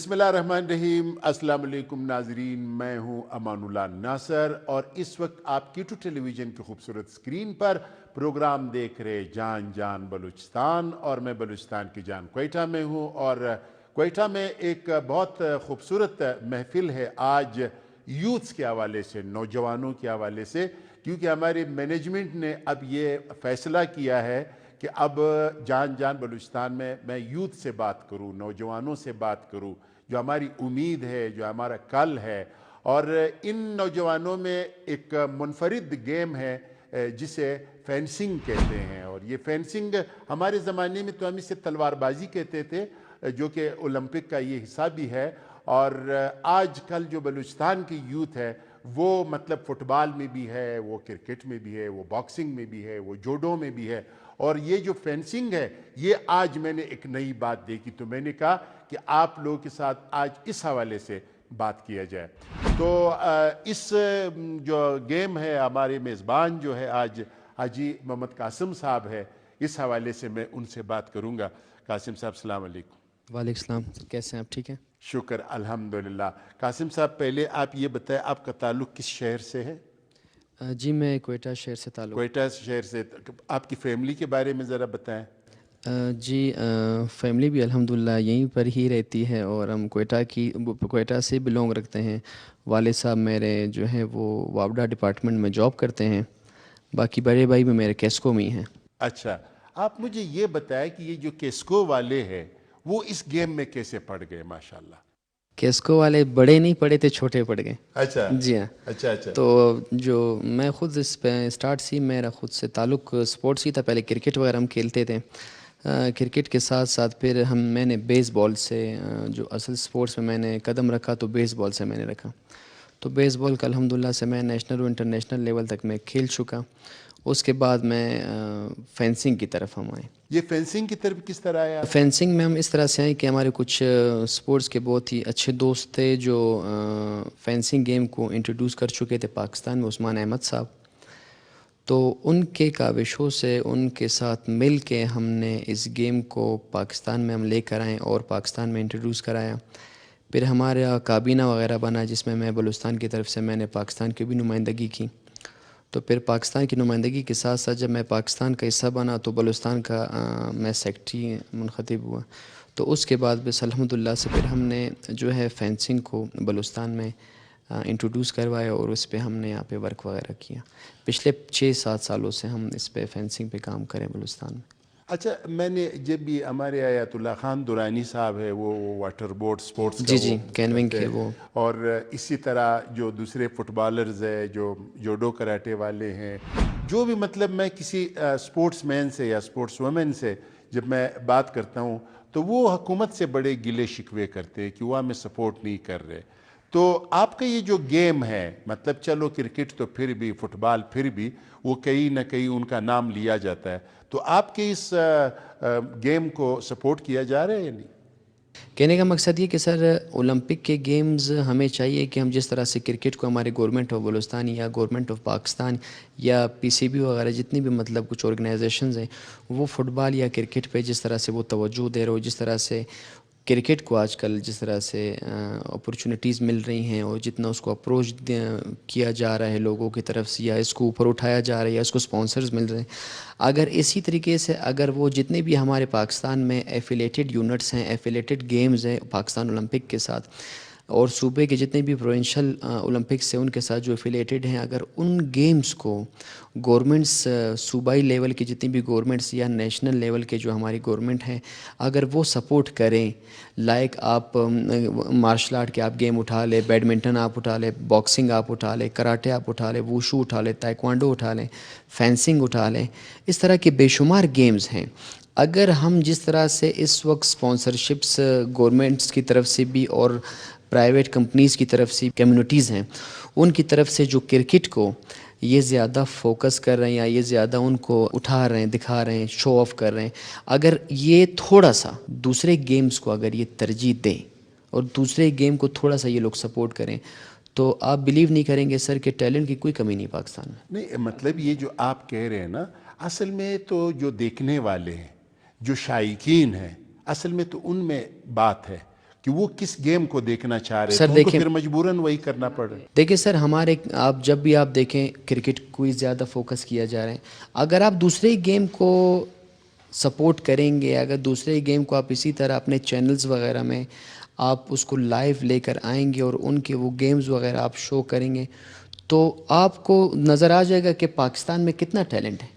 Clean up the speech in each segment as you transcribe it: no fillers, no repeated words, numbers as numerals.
بسم اللہ الرحمن الرحیم۔ السلام علیکم ناظرین، میں ہوں امان اللہ ناصر اور اس وقت آپ کیٹو ٹیلی ویژن کی خوبصورت سکرین پر پروگرام دیکھ رہے جان جان بلوچستان، اور میں بلوچستان کی جان کوئٹہ میں ہوں، اور کوئٹہ میں ایک بہت خوبصورت محفل ہے آج یوتھس کے حوالے سے، نوجوانوں کے حوالے سے، کیونکہ ہمارے مینجمنٹ نے اب یہ فیصلہ کیا ہے کہ اب جان جان بلوچستان میں یوتھ سے بات کروں، نوجوانوں سے بات کروں، جو ہماری امید ہے، جو ہمارا کل ہے۔ اور ان نوجوانوں میں ایک منفرد گیم ہے جسے فینسنگ کہتے ہیں، اور یہ فینسنگ ہمارے زمانے میں تو ہم اسے تلوار بازی کہتے تھے، جو کہ اولمپک کا یہ حصہ بھی ہے۔ اور آج کل جو بلوچستان کی یوتھ ہے وہ مطلب فٹ بال میں بھی ہے، وہ کرکٹ میں بھی ہے، وہ باکسنگ میں بھی ہے، وہ جوڈو میں بھی ہے، اور یہ جو فینسنگ ہے یہ آج میں نے ایک نئی بات دیکھی، تو میں نے کہا کہ آپ لوگوں کے ساتھ آج اس حوالے سے بات کیا جائے۔ تو اس جو گیم ہے، ہمارے میزبان جو ہے آج حاجی محمد قاسم صاحب ہے، اس حوالے سے میں ان سے بات کروں گا۔ قاسم صاحب السلام علیکم۔ وعلیکم السلام، کیسے ہیں آپ؟ ٹھیک ہیں؟ شکر الحمدللہ۔ قاسم صاحب پہلے آپ یہ بتائیں آپ کا تعلق کس شہر سے ہے؟ جی میں کوئٹہ شہر سے تعلق۔ کوئٹہ شہر سے۔ آپ کی فیملی کے بارے میں ذرا بتائیں۔ جی فیملی بھی الحمدللہ یہیں پر ہی رہتی ہے، اور ہم کوئٹہ سے بلونگ رکھتے ہیں۔ والد صاحب میرے جو ہیں وہ وابڈا ڈپارٹمنٹ میں جاب کرتے ہیں، باقی بڑے بھائی بھی میرے کیسکو میں ہی ہیں۔ اچھا، آپ مجھے یہ بتائیں کہ یہ جو کیسکو والے ہیں وہ اس گیم میں کیسے پڑ گئے؟ ماشاءاللہ۔ کیسکو والے بڑے نہیں پڑے تھے، چھوٹے پڑ گئے۔ اچھا جی ہاں۔ اچھا اچھا۔ تو جو میں خود اس پہ اسٹارٹ سی، میرا خود سے تعلق سپورٹس ہی تھا۔ پہلے کرکٹ وغیرہ ہم کھیلتے تھے، کرکٹ کے ساتھ ساتھ پھر میں نے بیس بال سے جو اصل سپورٹس میں نے قدم رکھا تو بیس بال سے میں نے رکھا۔ تو بیس بال کا الحمدللہ سے میں نیشنل و انٹرنیشنل لیول تک میں کھیل چکا۔ اس کے بعد میں فینسنگ کی طرف ہم آئے۔ یہ فینسنگ کی طرف کس طرح آیا؟ فینسنگ میں ہم اس طرح سے آئے کہ ہمارے کچھ سپورٹس کے بہت ہی اچھے دوست تھے جو فینسنگ گیم کو انٹروڈیوس کر چکے تھے پاکستان میں، عثمان احمد صاحب۔ تو ان کے کاوشوں سے ان کے ساتھ مل کے ہم نے اس گیم کو پاکستان میں ہم لے کر آئے اور پاکستان میں انٹروڈیوس کرایا۔ پھر ہمارا کابینہ وغیرہ بنا جس میں بلوچستان کی طرف سے میں نے پاکستان کی بھی نمائندگی کی۔ تو پھر پاکستان کی نمائندگی کے ساتھ ساتھ جب میں پاکستان کا حصہ بنا تو بلوچستان کا میں سیکٹری منتخب ہوا۔ تو اس کے بعد بس الحمدللہ سے پھر ہم نے جو ہے فینسنگ کو بلوچستان میں انٹروڈیوس کروایا، اور اس پہ ہم نے یہاں پہ ورک وغیرہ کیا۔ پچھلے 6-7 سالوں سے ہم اس پہ فینسنگ پہ کام کریں بلوچستان میں۔ اچھا، میں نے جب بھی ہمارے آیت اللہ خان دورانی صاحب ہے وہ واٹر بورڈ سپورٹس کا جی کینونگ کے وہ، اور اسی طرح جو دوسرے فٹ بالرز ہیں، جو جوڈو کراٹے والے ہیں، جو بھی مطلب میں کسی سپورٹس مین سے یا سپورٹس وومن سے جب میں بات کرتا ہوں تو وہ حکومت سے بڑے گلے شکوے کرتے ہیں کہ وہ ہمیں سپورٹ نہیں کر رہے۔ تو آپ کا یہ جو گیم ہے، مطلب چلو کرکٹ تو پھر بھی، فٹ بال پھر بھی، وہ کہیں نہ کہیں ان کا نام لیا جاتا ہے، تو آپ کے اس گیم کو سپورٹ کیا جا رہا ہے یا نہیں؟ کہنے کا مقصد یہ کہ سر اولمپک کے گیمز ہمیں چاہیے کہ ہم جس طرح سے کرکٹ کو ہمارے گورنمنٹ آف بلوچستان یا گورنمنٹ آف پاکستان یا پی سی بی وغیرہ جتنی بھی مطلب کچھ آرگنائزیشنز ہیں، وہ فٹ بال یا کرکٹ پہ جس طرح سے وہ توجہ دے رہے ہو، جس طرح سے کرکٹ کو آج کل جس طرح سے اپرچونٹیز مل رہی ہیں اور جتنا اس کو اپروچ کیا جا رہا ہے لوگوں کی طرف سے، یا اس کو اوپر اٹھایا جا رہا ہے یا اس کو سپانسرز مل رہے ہیں، اگر اسی طریقے سے اگر وہ جتنے بھی ہمارے پاکستان میں ایفیلیٹڈ یونٹس ہیں، ایفیلیٹڈ گیمز ہیں پاکستان اولمپک کے ساتھ، اور صوبے کے جتنے بھی پروونشل اولمپکس ہیں ان کے ساتھ جو ایفیلیٹڈ ہیں، اگر ان گیمز کو گورنمنٹس صوبائی لیول کی جتنی بھی گورنمنٹس یا نیشنل لیول کے جو ہماری گورنمنٹ ہیں اگر وہ سپورٹ کریں، لائک آپ مارشل آرٹ کے آپ گیم اٹھا لیں، بیڈمنٹن آپ اٹھا لیں، باکسنگ آپ اٹھا لیں، کراٹے آپ اٹھا لیں، ووشو اٹھا لیں، تائیکوانڈو اٹھا لیں، فینسنگ اٹھا لیں، اس طرح کے بے شمار گیمز ہیں۔ اگر ہم جس طرح سے اس وقت سپانسرشپس گورنمنٹس کی طرف سے بھی اور پرائیویٹ کمپنیز کی طرف سے کمیونٹیز ہیں ان کی طرف سے جو کرکٹ کو یہ زیادہ فوکس کر رہے ہیں یا یہ زیادہ ان کو اٹھا رہے ہیں، دکھا رہے ہیں، شو آف کر رہے ہیں، اگر یہ تھوڑا سا دوسرے گیمز کو اگر یہ ترجیح دیں اور دوسرے گیم کو تھوڑا سا یہ لوگ سپورٹ کریں تو آپ بلیو نہیں کریں گے سر کہ ٹیلنٹ کی کوئی کمی نہیں پاکستان میں۔ نہیں، مطلب یہ جو آپ کہہ رہے ہیں نا، اصل میں تو جو دیکھنے والے ہیں، جو شائقین ہیں، اصل میں تو ان میں بات ہے، کہ وہ کس گیم کو دیکھنا چاہ رہے سر ہیں، ان کو دیکھیں، پھر مجبوراً وہی کرنا پڑ رہا ہے. دیکھیں سر ہمارے آپ جب بھی آپ دیکھیں کرکٹ کو ہی زیادہ فوکس کیا جا رہا ہے. اگر آپ دوسرے گیم کو سپورٹ کریں گے، اگر دوسرے گیم کو آپ اسی طرح اپنے چینلز وغیرہ میں آپ اس کو لائیو لے کر آئیں گے اور ان کے وہ گیمز وغیرہ آپ شو کریں گے تو آپ کو نظر آ جائے گا کہ پاکستان میں کتنا ٹیلنٹ ہے.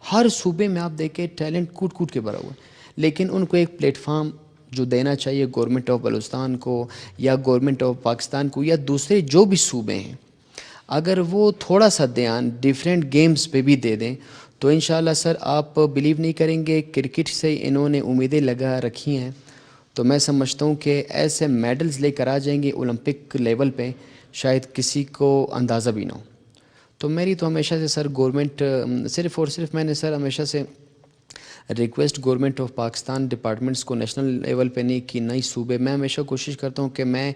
ہر صوبے میں آپ دیکھیں ٹیلنٹ کوٹ کوٹ کے بھرا ہوا ہے، لیکن ان کو ایک پلیٹ فارم جو دینا چاہیے گورنمنٹ آف بلوچستان کو یا گورنمنٹ آف پاکستان کو یا دوسرے جو بھی صوبے ہیں، اگر وہ تھوڑا سا دھیان ڈیفرینٹ گیمز پہ بھی دے دیں تو انشاءاللہ سر آپ بلیو نہیں کریں گے. کرکٹ سے انہوں نے امیدیں لگا رکھی ہیں تو میں سمجھتا ہوں کہ ایسے میڈلز لے کر آ جائیں گے اولمپک لیول پہ شاید کسی کو اندازہ بھی نہ ہو. تو میری تو ہمیشہ سے سر گورنمنٹ صرف اور صرف میں نے سر ہمیشہ سے request government of Pakistan departments کو نیشنل لیول پہ نہیں کی، نئی صوبے میں ہمیشہ کوشش کرتا ہوں کہ میں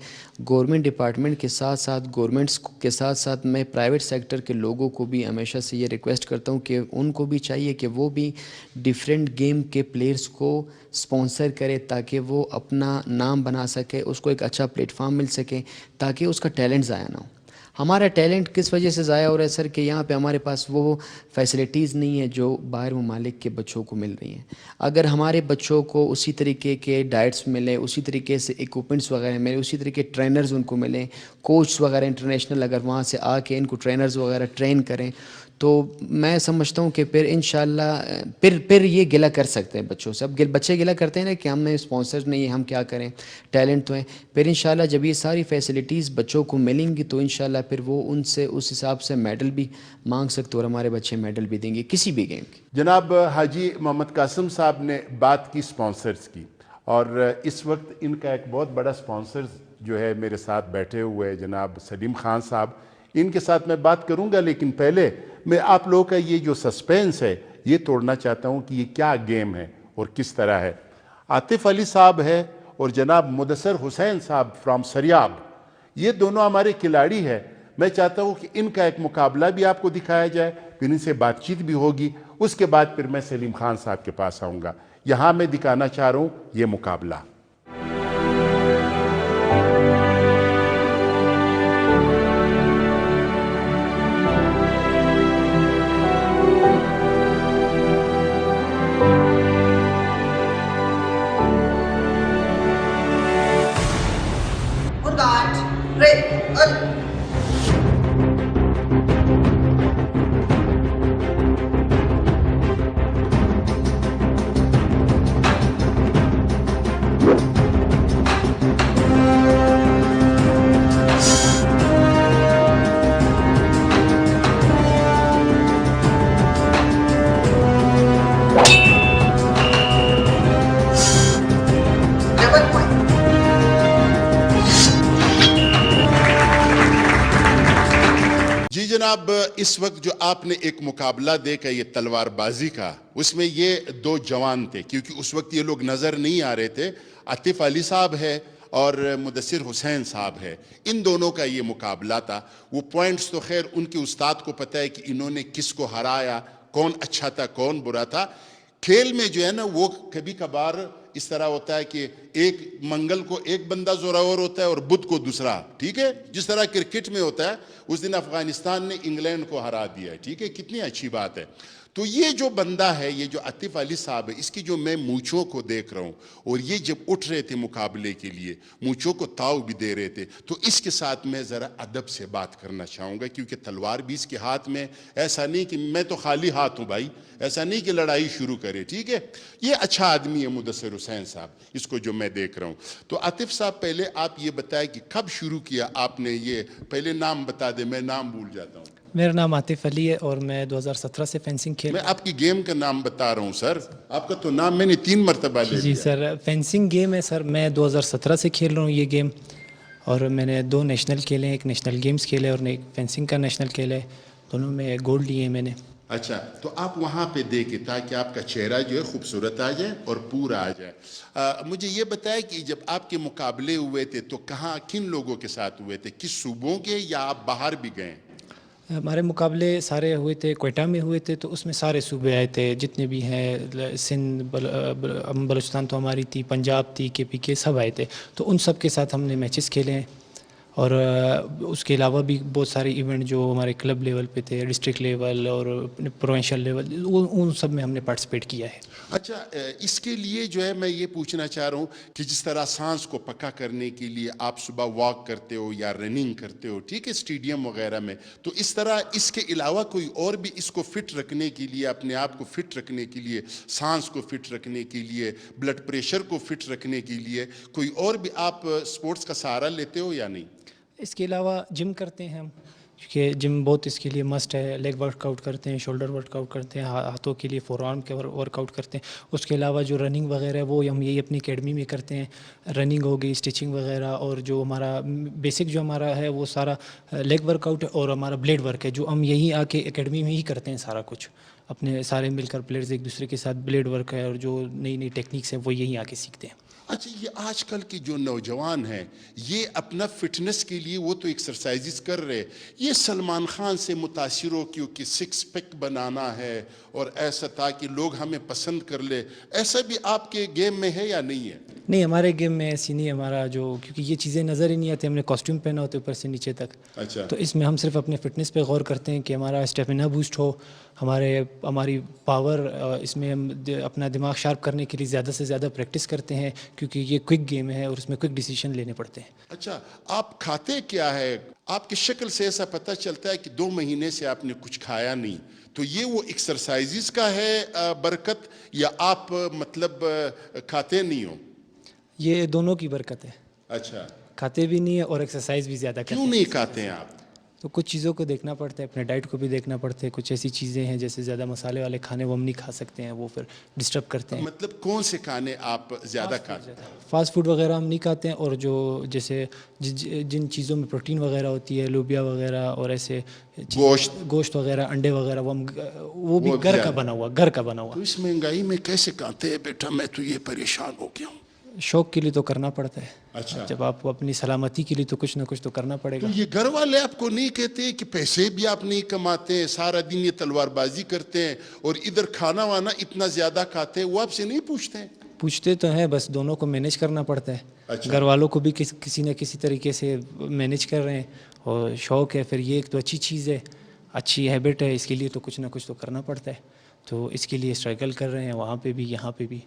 گورنمنٹ ڈپارٹمنٹ کے ساتھ ساتھ گورنمنٹس کے ساتھ ساتھ میں پرائیویٹ سیکٹر کے لوگوں کو بھی ہمیشہ سے یہ ریکویسٹ کرتا ہوں کہ ان کو بھی چاہیے کہ وہ بھی ڈیفرینٹ گیم کے پلیئرس کو سپانسر کرے تاکہ وہ اپنا نام بنا سکے، اس کو ایک اچھا پلیٹ فارم مل سکے تاکہ اس کا ٹیلنٹ ضائع نہ ہو. ہمارا ٹیلنٹ کس وجہ سے ضائع ہو رہا ہے سر کہ یہاں پہ ہمارے پاس وہ فیسلٹیز نہیں ہیں جو باہر ممالک کے بچوں کو مل رہی ہیں. اگر ہمارے بچوں کو اسی طریقے کے ڈائٹس ملیں، اسی طریقے سے اکوپمنٹس وغیرہ ملیں، اسی طریقے ٹرینرز ان کو ملیں، کوچس وغیرہ انٹرنیشنل اگر وہاں سے آ کے ان کو ٹرینرز وغیرہ ٹرین کریں تو میں سمجھتا ہوں کہ پھر انشاءاللہ پھر یہ گلہ کر سکتے ہیں بچوں سے. اب بچے گلہ کرتے ہیں نا کہ ہم نے اسپانسر نہیں ہے، ہم کیا کریں، ٹیلنٹ تو ہیں. پھر انشاءاللہ جب یہ ساری فیسلٹیز بچوں کو ملیں گی تو انشاءاللہ پھر وہ ان سے اس حساب سے میڈل بھی مانگ سکتے اور ہمارے بچے میڈل بھی دیں گے کسی بھی گیم کی. جناب حاجی محمد قاسم صاحب نے بات کی سپانسرز کی، اور اس وقت ان کا ایک بہت بڑا سپانسرز جو ہے میرے ساتھ بیٹھے ہوئے جناب سلیم خان صاحب، ان کے ساتھ میں بات کروں گا، لیکن پہلے میں آپ لوگوں کا یہ جو سسپینس ہے یہ توڑنا چاہتا ہوں کہ یہ کیا گیم ہے اور کس طرح ہے. عاطف علی صاحب ہے اور جناب مدثر حسین صاحب فرام سریاب، یہ دونوں ہمارے کھلاڑی ہیں. میں چاہتا ہوں کہ ان کا ایک مقابلہ بھی آپ کو دکھایا جائے، پھر ان سے بات چیت بھی ہوگی، اس کے بعد پھر میں سلیم خان صاحب کے پاس آؤں گا. یہاں میں دکھانا چاہ رہا ہوں یہ مقابلہ. جی جناب، اس وقت جو آپ نے ایک مقابلہ دیکھا یہ تلوار بازی کا، اس میں یہ دو جوان تھے، کیونکہ اس وقت یہ لوگ نظر نہیں آ رہے تھے. عاطف علی صاحب ہے اور مدثر حسین صاحب ہے، ان دونوں کا یہ مقابلہ تھا. وہ پوائنٹس تو خیر ان کے استاد کو پتہ ہے کہ انہوں نے کس کو ہرایا، کون اچھا تھا کون برا تھا. کھیل میں جو ہے نا وہ کبھی کبھار اس طرح ہوتا ہے کہ ایک منگل کو ایک بندہ زوراور ہوتا ہے اور بدھ کو دوسرا، ٹھیک ہے، جس طرح کرکٹ میں ہوتا ہے. اس دن افغانستان نے انگلینڈ کو ہرا دیا ہے، ٹھیک ہے، کتنی اچھی بات ہے. تو یہ جو بندہ ہے، یہ جو عاطف علی صاحب ہے، اس کی جو میں مونچھوں کو دیکھ رہا ہوں، اور یہ جب اٹھ رہے تھے مقابلے کے لیے مونچھوں کو تاؤ بھی دے رہے تھے، تو اس کے ساتھ میں ذرا ادب سے بات کرنا چاہوں گا، کیونکہ تلوار بھی اس کے ہاتھ میں. ایسا نہیں کہ میں تو خالی ہاتھ ہوں بھائی، ایسا نہیں کہ لڑائی شروع کرے، ٹھیک ہے. یہ اچھا آدمی ہے مدثر حسین صاحب، اس کو جو میں دیکھ رہا ہوں. تو عاطف صاحب پہلے آپ یہ بتائیں کہ کب شروع کیا آپ نے، یہ پہلے نام بتا دیں، میں نام بھول جاتا ہوں. میرا نام عاطف علی ہے اور میں 2017 سے فینسنگ کھیل میں آپ کی گیم کا نام بتا رہا ہوں سر، آپ کا تو نام میں نے 3 مرتبہ لے جی لیا. سر، فینسنگ گیم ہے سر. میں 2017 سے کھیل رہا ہوں یہ گیم، اور میں نے 2 نیشنل کھیلے ہیں، ایک نیشنل گیمز کھیلے اور ایک فینسنگ کا نیشنل کھیلے، دونوں میں گولڈ لیے ہیں میں نے. اچھا، تو آپ وہاں پہ دیکھیں تاکہ آپ کا چہرہ جو ہے خوبصورت آ جائے اور پورا آ جائے. مجھے یہ بتائیں کہ جب آپ کے مقابلے ہوئے تھے تو کہاں کن لوگوں کے ساتھ ہوئے تھے، کس صوبوں کے، یا آپ باہر بھی گئے؟ ہمارے مقابلے سارے ہوئے تھے کوئٹہ میں ہوئے تھے، تو اس میں سارے صوبے آئے تھے جتنے بھی ہیں، سندھ، بلوچستان تو ہماری تھی، پنجاب تھی، KPK، سب آئے تھے، تو ان سب کے ساتھ ہم نے میچز کھیلے ہیں. اور اس کے علاوہ بھی بہت سارے ایونٹ جو ہمارے کلب لیول پہ تھے، ڈسٹرکٹ لیول اور پروونشل لیول، ان سب میں ہم نے پارٹیسپیٹ کیا ہے. اچھا، اس کے لیے جو ہے میں یہ پوچھنا چاہ رہا ہوں کہ جس طرح سانس کو پکا کرنے کے لیے آپ صبح واک کرتے ہو یا رننگ کرتے ہو، ٹھیک ہے، اسٹیڈیم وغیرہ میں، تو اس طرح اس کے علاوہ کوئی اور بھی اس کو فٹ رکھنے کے لیے، اپنے آپ کو فٹ رکھنے کے لیے، سانس کو فٹ رکھنے کے لیے، بلڈ پریشر کو فٹ رکھنے کے لیے کوئی اور بھی آپ سپورٹس کا سہارا لیتے ہو یا نہیں؟ اس کے علاوہ جم کرتے ہیں ہم، کیونکہ جم بہت اس کے لیے مسٹ ہے. لیگ ورک آؤٹ کرتے ہیں، شولڈر ورک آؤٹ کرتے ہیں، ہاتھوں کے لیے فور آرم کے ورک آؤٹ کرتے ہیں. اس کے علاوہ جو رننگ وغیرہ ہے وہ ہم یہی اپنی اکیڈمی میں کرتے ہیں. رننگ ہو گئی، اسٹیچنگ وغیرہ، اور جو ہمارا بیسک جو ہمارا ہے وہ سارا لیگ ورک آؤٹ ہے اور ہمارا بلیڈ ورک ہے، جو ہم یہیں آ کے اکیڈمی میں ہی کرتے ہیں. سارا کچھ اپنے سارے مل کر پلیئرز ایک دوسرے کے ساتھ بلیڈ ورک ہے، اور جو نئی نئی ٹیکنیکس ہیں وہ یہیں آ کے سیکھتے ہیں. اچھا، یہ آج کل کے جو نوجوان ہیں یہ اپنا فٹنس کے لیے وہ تو ایکسرسائزز کر رہے، یہ سلمان خان سے متاثر ہو کیونکہ سکس پیک بنانا ہے اور ایسا تاکہ لوگ ہمیں پسند کر لے، ایسا بھی آپ کے گیم میں ہے یا نہیں ہے؟ نہیں، ہمارے گیم میں ایسی نہیں. ہمارا جو، کیونکہ یہ چیزیں نظر ہی نہیں آتی، ہم نے کاسٹیوم پہنا ہوتا ہے اوپر سے نیچے تک. اچھا، تو اس میں ہم صرف اپنے فٹنس پہ غور کرتے ہیں کہ ہمارا اسٹیمنا بوسٹ ہو، ہماری پاور، اس میں ہم اپنا دماغ شارپ کرنے کے لیے زیادہ سے زیادہ پریکٹس کرتے ہیں، کیونکہ یہ کوئک گیم ہے اور اس میں کوئک ڈیسیشن لینے پڑتے ہیں. اچھا، آپ کھاتے کیا ہے؟ آپ کی شکل سے ایسا پتہ چلتا ہے کہ 2 مہینے سے آپ نے کچھ کھایا نہیں، تو یہ وہ ایکسرسائزز کا ہے برکت، یا آپ مطلب کھاتے نہیں ہو؟ یہ دونوں کی برکت ہے. اچھا، کھاتے بھی نہیں ہے اور ایکسرسائز بھی زیادہ کرتے کیوں ہیں. نہیں کھاتے ہیں آپ؟ تو کچھ چیزوں کو دیکھنا پڑتا ہے، اپنے ڈائٹ کو بھی دیکھنا پڑتا ہے. کچھ ایسی چیزیں ہیں جیسے زیادہ مسالے والے کھانے وہ ہم نہیں کھا سکتے ہیں، وہ پھر ڈسٹرب کرتے ہیں. مطلب کون سے کھانے آپ زیادہ کھاتے ہیں؟ فاسٹ فوڈ وغیرہ ہم نہیں کھاتے ہیں، اور جو جیسے جن چیزوں میں پروٹین وغیرہ ہوتی ہے، لوبیا وغیرہ اور ایسے گوشت وغیرہ، انڈے وغیرہ، وہ بھی گھر کا بنا ہوا. تو اس مہنگائی میں کیسے کھاتے ہیں بیٹا؟ میں تو یہ پریشان ہو گیا ہوں. شوق کے لیے تو کرنا پڑتا ہے. اچھا، جب آپ اپنی سلامتی کے لیے تو کچھ نہ کچھ تو کرنا پڑے گا. تو یہ گھر والے آپ کو نہیں کہتے کہ پیسے بھی آپ نہیں کماتے ہیں، سارا دن یہ تلوار بازی کرتے ہیں اور ادھر کھانا وانا اتنا زیادہ کھاتے ہیں، وہ آپ سے نہیں پوچھتے ہیں؟ پوچھتے تو ہیں، بس دونوں کو مینیج کرنا پڑتا ہے. اچھا، گھر والوں کو بھی کسی نہ کسی طریقے سے مینیج کر رہے ہیں، اور شوق ہے، پھر یہ ایک تو اچھی چیز ہے، اچھی ہیبٹ ہے، اس کے لیے تو کچھ نہ کچھ تو کرنا پڑتا ہے. تو اس کے لیے اسٹرگل کر رہے ہیں، وہاں پہ بھی یہاں پہ بھی.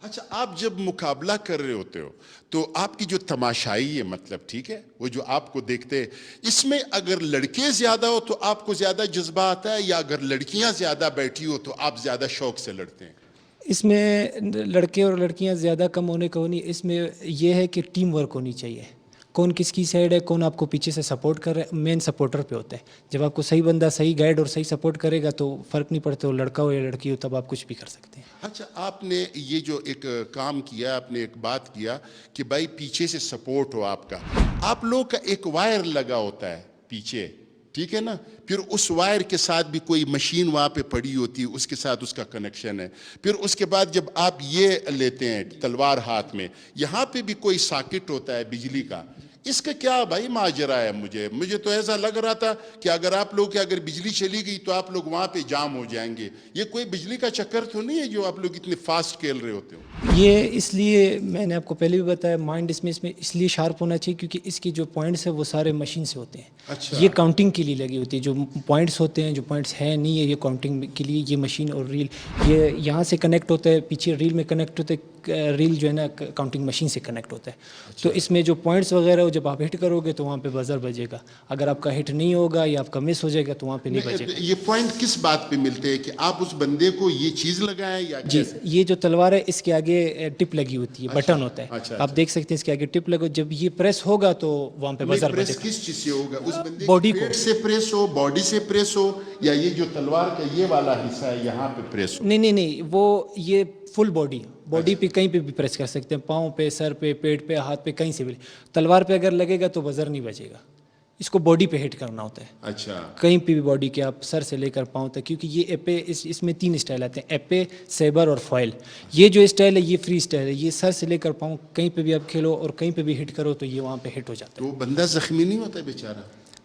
اچھا، آپ جب مقابلہ کر رہے ہوتے ہو تو آپ کی جو تماشائی ہے، مطلب ٹھیک ہے، وہ جو آپ کو دیکھتے ہیں، اس میں اگر لڑکے زیادہ ہو تو آپ کو زیادہ جذبہ آتا ہے، یا اگر لڑکیاں زیادہ بیٹھی ہو تو آپ زیادہ شوق سے لڑتے ہیں؟ اس میں لڑکے اور لڑکیاں زیادہ کم ہونے کا نہیں، اس میں یہ ہے کہ ٹیم ورک ہونی چاہیے. کون کس کی سائڈ ہے، کون آپ کو پیچھے سے سپورٹ کر رہا ہے، مین سپورٹر پہ ہوتا ہے. جب آپ کو صحیح بندہ صحیح گائیڈ اور صحیح سپورٹ کرے گا تو فرق نہیں پڑتا، وہ لڑکا ہو یا لڑکی ہو، تب آپ کچھ بھی کر سکتے ہیں. اچھا، آپ نے یہ جو ایک کام کیا، آپ نے ایک بات کیا کہ بھائی پیچھے سے سپورٹ ہو آپ کا، آپ لوگ کا ایک وائر لگا ہوتا ہے پیچھے، ٹھیک ہے نا، پھر اس وائر کے ساتھ بھی کوئی مشین وہاں پہ پڑی ہوتی ہے، اس کے ساتھ اس کا کنیکشن ہے. پھر اس کے بعد جب آپ یہ لیتے ہیں تلوار ہاتھ میں، یہاں پہ بھی کوئی ساکٹ ہوتا ہے بجلی کا. اس کا کیا بھائی ماجرا ہے؟ مجھے تو ایسا لگ رہا تھا کہ اگر آپ لوگ اگر بجلی چلی گئی تو آپ لوگ وہاں پہ جام ہو جائیں گے. یہ کوئی بجلی کا چکر تو نہیں ہے جو آپ لوگ اتنے فاسٹ کھیل رہے ہوتے ہو؟ یہ اس لیے میں نے آپ کو پہلے بھی بتایا، مائنڈ اس میں اس لیے شارپ ہونا چاہیے کیونکہ اس کے جو پوائنٹس ہیں وہ سارے مشین سے ہوتے ہیں. اچھا، یہ کاؤنٹنگ کے لیے لگی ہوتی ہے. جو پوائنٹس ہوتے ہیں، جو پوائنٹس ہیں نہیں ہے، یہ کاؤنٹنگ کے لیے یہ مشین اور ریل یہ یہاں سے کنیکٹ ہوتا ہے، پیچھے ریل میں کنیکٹ ہوتا ہے، ریل جو ہے نا کاؤنٹنگ مشین سے کنیکٹ ہوتا ہے. تو اس میں جو پوائنٹس وغیرہ ہو، جب آپ ہٹ کرو گے تو وہاں پہ بزر بجے گا. اگر آپ کا ہٹ نہیں ہوگا یا آپ کا مس ہو جائے گا تو وہاں پہ نہیں بجے گا. یہ پوائنٹ کس بات پہ ملتے ہیں کہ آپ اس بندے کو یہ چیز لگائیں یا جی، یہ جو تلوار ہے اس کے آگے ٹپ لگی ہوتی ہے، بٹن ہوتا ہے. آپ دیکھ سکتے ہیں اس کے آگے ٹپ لگو، جب یہ پریس ہوگا تو وہاں پہ بزر بجے گا. کس چیز سے ہوگا؟ اس بندے باڈی کے کو پیٹ سے پریس ہو، باڈی سے پریس ہو، یا یہ جو تلوار کا یہ والا حصہ ہے یہاں پہ پریس ہو؟ نہیں، وہ یہ فل باڈی پہ کہیں پہ بھی پریس کر سکتے ہیں، پاؤں پہ، سر پہ، پیٹ پہ، ہاتھ پہ، کہیں سے بھی. تلوار پہ اگر لگے گا تو بزر نہیں بجے گا. اس کو باڈی پہ ہٹ کرنا ہوتا ہے. اچھا، کہیں پہ بھی باڈی کے، آپ سر سے لے کر پاؤں تک، کیونکہ یہ ایپے اس میں 3 اسٹائل آتے ہیں، ایپے، سیبر اور فوائل. یہ جو اسٹائل ہے یہ فری اسٹائل ہے. یہ سر سے لے کر پاؤں کہیں پہ بھی آپ کھیلو اور کہیں پہ بھی ہٹ کرو تو یہ وہاں پہ ہٹ ہو جاتا ہے. تو بندہ زخمی نہیں ہوتا بیچارہ؟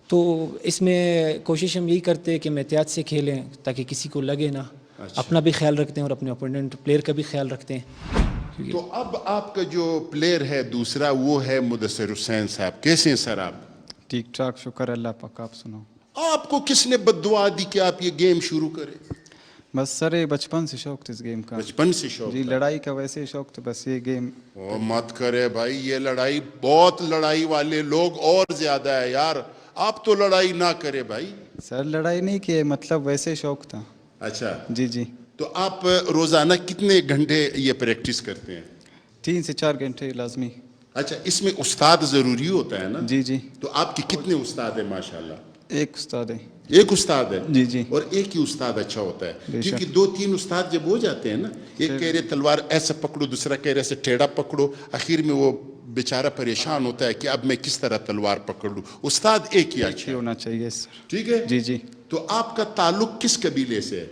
تو اس میں کوشش ہم یہی کرتے ہیں کہ ہم احتیاط سے کھیلیں تاکہ کسی کو لگے نہ, اپنا بھی خیال رکھتے ہیں اور اپنے اپوننٹ پلیئر کا بھی خیال رکھتے ہیں. تو اب آپ کا جو پلیئر ہے دوسرا وہ ہے مدثر حسین صاحب. کیسے ہیں سر آپ؟ ٹھیک ٹھاک, شکر اللہ پاک. آپ سناؤ. آپ کو کس نے بد دعا دی کہ آپ یہ گیم شروع کریں؟ بس سر یہ بچپن سے شوق تھا اس گیم کا. بچپن سے شوق جی, تھا؟ لڑائی کا ویسے ہی شوق تھا, بس یہ گیم. او مت کرے بھائی, یہ لڑائی بہت لڑائی والے لوگ اور زیادہ ہے یار. آپ تو لڑائی نہ کرے بھائی. سر لڑائی نہیں کی, مطلب ویسے شوق تھا. اچھا جی جی. تو آپ روزانہ کتنے گھنٹے یہ پریکٹس کرتے ہیں؟ 3 سے 4 گھنٹے لازمی. اچھا, اس میں استاد ضروری ہوتا ہے نا؟ جی جی. تو آپ کے کتنے استاد ہیں ماشاءاللہ؟ ایک استاد ہے. ایک استاد ہے؟ جی جی. اور ایک ہی استاد اچھا ہوتا ہے, بے شک. کیونکہ 2-3 استاد جب ہو جاتے ہیں نا, ایک کہہ رہے تلوار ایسا پکڑو, دوسرا کہہ رہے ایسے ٹیڑھا پکڑو, آخر میں وہ بیچارہ پریشان ہوتا ہے کہ اب میں کس طرح تلوار پکڑ لوں. استاد ایک ہی اچھا ہونا چاہیے سر. ٹھیک ہے. جی جی. تو آپ کا تعلق کس قبیلے سے ہے؟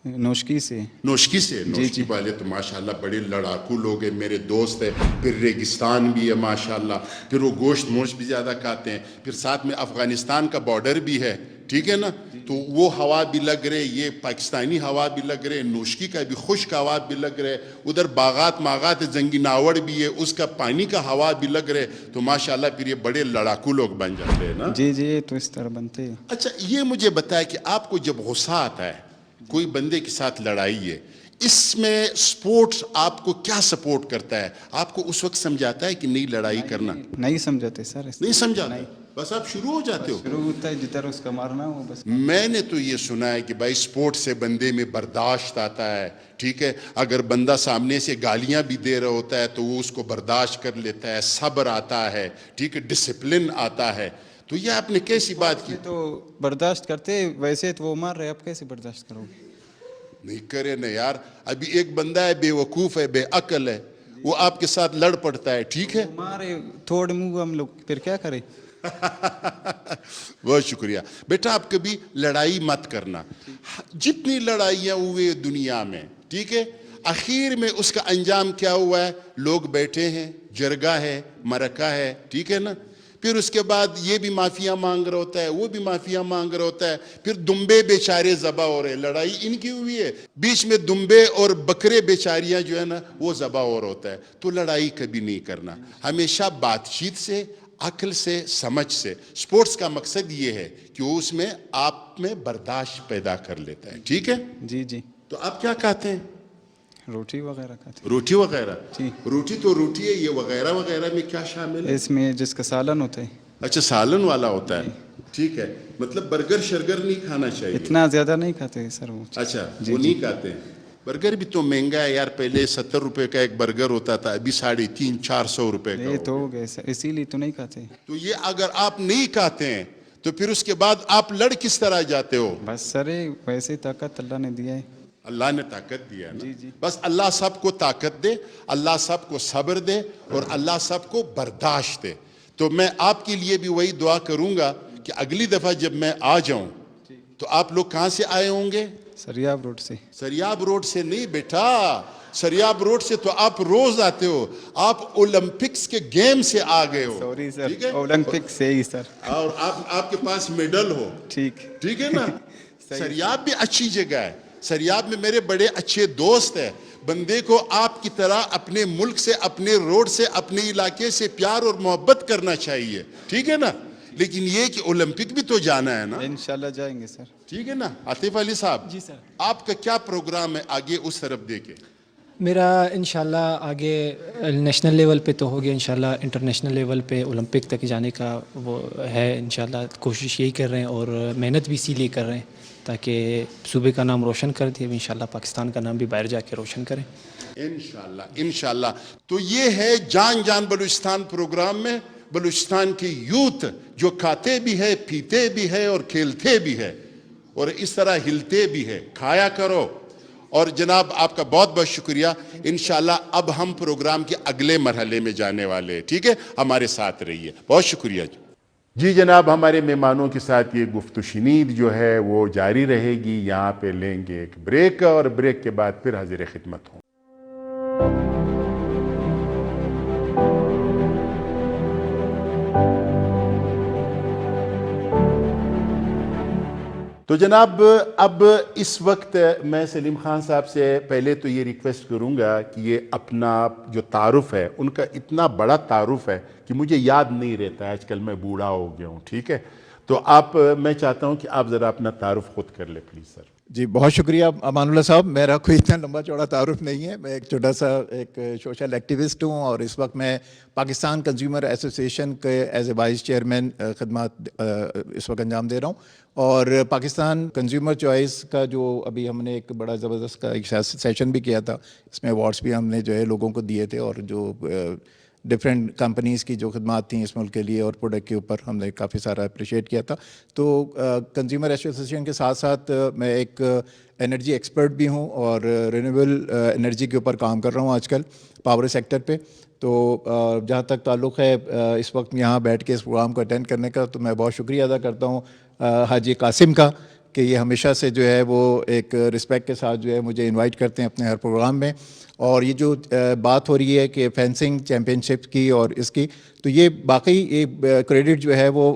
نوشکی سے. نوشکی سے. نوشکی والے تو ماشاءاللہ بڑے لڑاکو لوگ ہیں, میرے دوست ہیں. پھر ریگستان بھی ہے ماشاءاللہ, پھر وہ گوشت موشت بھی زیادہ کھاتے ہیں, پھر ساتھ میں افغانستان کا بارڈر بھی ہے, ٹھیک ہے نا. تو وہ ہوا بھی لگ رہے, یہ پاکستانی ہوا بھی لگ رہے, نوشکی کا بھی خشک ہوا بھی لگ رہے, ادھر باغات ماغات زنگی ناوڑ بھی ہے, اس کا پانی کا ہوا بھی لگ رہے. تو ماشاءاللہ پھر یہ بڑے لڑاکو لوگ بن جاتے ہیں نا. جی جی, تو اس طرح بنتے ہیں. اچھا یہ مجھے بتایا کہ آپ کو جب غصہ آتا ہے, کوئی بندے کے ساتھ لڑائی ہے, اس میں سپورٹس آپ کو کیا سپورٹ کرتا ہے؟ آپ کو اس وقت سمجھاتا ہے کہ نہیں لڑائی کرنا؟ نہیں سمجھاتے سر. نہیں سمجھاتا, بس آپ شروع ہو جاتے ہو. شروع ہوتا ہے جدھر اس کا مارنا ہو بس. میں نے تو یہ سنا ہے کہ بھائی سپورٹ سے بندے میں برداشت آتا ہے, ٹھیک ہے. اگر بندہ سامنے سے گالیاں بھی دے رہا ہوتا ہے تو وہ اس کو برداشت کر لیتا ہے, صبر آتا ہے, ٹھیک ہے, ڈسپلن آتا ہے. تو یہ آپ نے کیسی بات کی؟ تو برداشت کرتے, ویسے تو وہ مار رہے, آپ کیسے برداشت کرو گے؟ نہیں کرے نا یار. ابھی ایک بندہ ہے بے وقوف ہے, بے عقل ہے, وہ آپ کے ساتھ لڑ پڑتا ہے, ٹھیک ہے. مارے تھوڑ منہ, ہم لوگ پھر کیا کریں؟ بہت شکریہ بیٹا. آپ کبھی لڑائی مت کرنا. جتنی لڑائیاں ہوئے دنیا میں, ٹھیک ہے, اخیر میں اس کا انجام کیا ہوا ہے؟ لوگ بیٹھے ہیں, جرگہ ہے, مرکہ ہے, ٹھیک ہے نا. پھر اس کے بعد یہ بھی معافیاں مانگ رہا ہوتا ہے, وہ بھی معافیاں مانگ رہا ہوتا ہے, پھر دمبے بیچارے ذبح ہو رہے. لڑائی ان کی ہوئی ہے, بیچ میں دمبے اور بکرے بیچاریاں جو ہے نا وہ ذبح ہو رہا ہوتا ہے. تو لڑائی کبھی نہیں کرنا, ہمیشہ بات چیت سے, عقل سے, سمجھ سے. سپورٹس کا مقصد یہ ہے کہ وہ اس میں آپ میں برداشت پیدا کر لیتا ہے, ٹھیک ہے. جی جی. تو آپ کیا کہتے ہیں؟ روٹی وغیرہ کھاتے. روٹی وغیرہ. جی. روٹی تو روٹی ہے, یہ وغیرہ وغیرہ میں کیا شامل ہے؟ اس میں جس کا سالن ہوتا ہے. اچھا, سالن والا ہوتا ہے, ٹھیک ہے. مطلب برگر شرگر نہیں کھانا چاہیے. اتنا زیادہ نہیں کھاتے سر وہ. اچھا, وہ نہیں کھاتے ہیں. برگر بھی تو مہنگا ہے یار. پہلے 70 روپے کا ایک برگر ہوتا تھا, ابھی 350-400 روپے کا. یہ تو ہو گئے سر, اسی لیے تو نہیں کھاتے. تو یہ اگر آپ نہیں کھاتے ہیں تو پھر اس کے بعد آپ لڑ کس طرح جاتے ہو؟ بس سر ویسے طاقت اللہ نے دیا ہے. اللہ نے طاقت دیا ہے نا. جی جی. بس اللہ سب کو طاقت دے, اللہ سب کو صبر دے, اور اللہ سب کو برداشت دے. تو میں آپ کے لیے بھی وہی دعا کروں گا کہ اگلی دفعہ جب میں آ جاؤں تو آپ لوگ کہاں سے آئے ہوں گے؟ سریاب روڈ سے. سریاب روڈ سے نہیں بیٹا, سریاب روڈ سے تو آپ روز آتے ہو, آپ اولمپکس کے گیم سے آ گئے ہو. سوری سر, اولمپک سے ہی سر. اور آپ کے پاس میڈل ہو. ٹھیک ہے نا. سریاب بھی اچھی جگہ ہے. سریاب میں میرے بڑے اچھے دوست ہیں. بندے کو آپ کی طرح اپنے ملک سے, اپنے روڈ سے, اپنے علاقے سے پیار اور محبت کرنا چاہیے, ٹھیک ہے نا. لیکن یہ کہ اولمپک بھی تو جانا ہے نا. انشاءاللہ جائیں گے سر. ٹھیک ہے نا. عاطف علی صاحب, جی سر, آپ کا کیا پروگرام ہے آگے اس طرف دیکھیں؟ میرا انشاءاللہ آگے نیشنل لیول پہ تو ہو گیا, انشاءاللہ انٹرنیشنل لیول پہ اولمپک تک جانے کا وہ ہے. انشاءاللہ کوشش یہی کر رہے ہیں اور محنت بھی اسی لیے کر رہے ہیں تاکہ صوبے کا نام روشن کر دیں. انشاءاللہ پاکستان کا نام بھی باہر جا کے روشن کریں انشاءاللہ. انشاءاللہ. تو یہ ہے جان جان بلوچستان پروگرام میں بلوچستان کی یوتھ جو کھاتے بھی ہے, پیتے بھی ہے اور کھیلتے بھی ہے اور اس طرح ہلتے بھی ہے. کھایا کرو. اور جناب آپ کا بہت بہت شکریہ. انشاءاللہ اب ہم پروگرام کے اگلے مرحلے میں جانے والے ہیں, ٹھیک ہے. ہمارے ساتھ رہیے. بہت شکریہ. جی جناب, ہمارے مہمانوں کے ساتھ یہ گفت و شنید جو ہے وہ جاری رہے گی. یہاں پہ لیں گے ایک بریک اور بریک کے بعد پھر حاضر خدمت ہوں. تو جناب اب اس وقت میں سلیم خان صاحب سے پہلے تو یہ ریکویسٹ کروں گا کہ یہ اپنا جو تعارف ہے ان کا اتنا بڑا تعارف ہے کہ مجھے یاد نہیں رہتا ہے، آج کل میں بوڑھا ہو گیا ہوں، ٹھیک ہے؟ تو میں چاہتا ہوں کہ آپ ذرا اپنا تعارف خود کر لیں پلیز سر. جی بہت شکریہ امان اللہ صاحب. میرا کوئی اتنا لمبا چوڑا تعارف نہیں ہے. میں ایک چھوٹا سا ایک سوشل ایکٹیوسٹ ہوں اور اس وقت میں پاکستان کنزیومر ایسوسیشن کے ایز اے وائس چیئرمین خدمات اس وقت انجام دے رہا ہوں. اور پاکستان کنزیومر چوائس کا جو ابھی ہم نے ایک بڑا زبردست کا ایک سیشن بھی کیا تھا، اس میں ایوارڈس بھی ہم نے جو ہے لوگوں کو دیے تھے، اور جو ڈفرینٹ کمپنیز کی جو خدمات تھیں اس ملک کے لیے اور پروڈکٹ کے اوپر ہم نے کافی سارا اپریشیٹ کیا تھا. تو کنزیومر ایسوسیشن کے ساتھ ساتھ میں ایک انرجی ایکسپرٹ بھی ہوں اور رینیویبل انرجی کے اوپر کام کر رہا ہوں آج کل پاور سیکٹر پہ. تو جہاں تک تعلق ہے اس وقت یہاں بیٹھ کے اس پروگرام کو اٹینڈ کرنے کا، تو میں بہت شکریہ ادا کرتا ہوں حاجی قاسم کا کہ یہ ہمیشہ سے جو ہے وہ ایک رسپیکٹ کے ساتھ جو ہے مجھے انوائٹ کرتے ہیں اپنے ہر پروگرام میں. اور یہ جو بات ہو رہی ہے کہ فینسنگ چیمپئن شپ کی اور اس کی، تو یہ باقی یہ کریڈٹ جو ہے وہ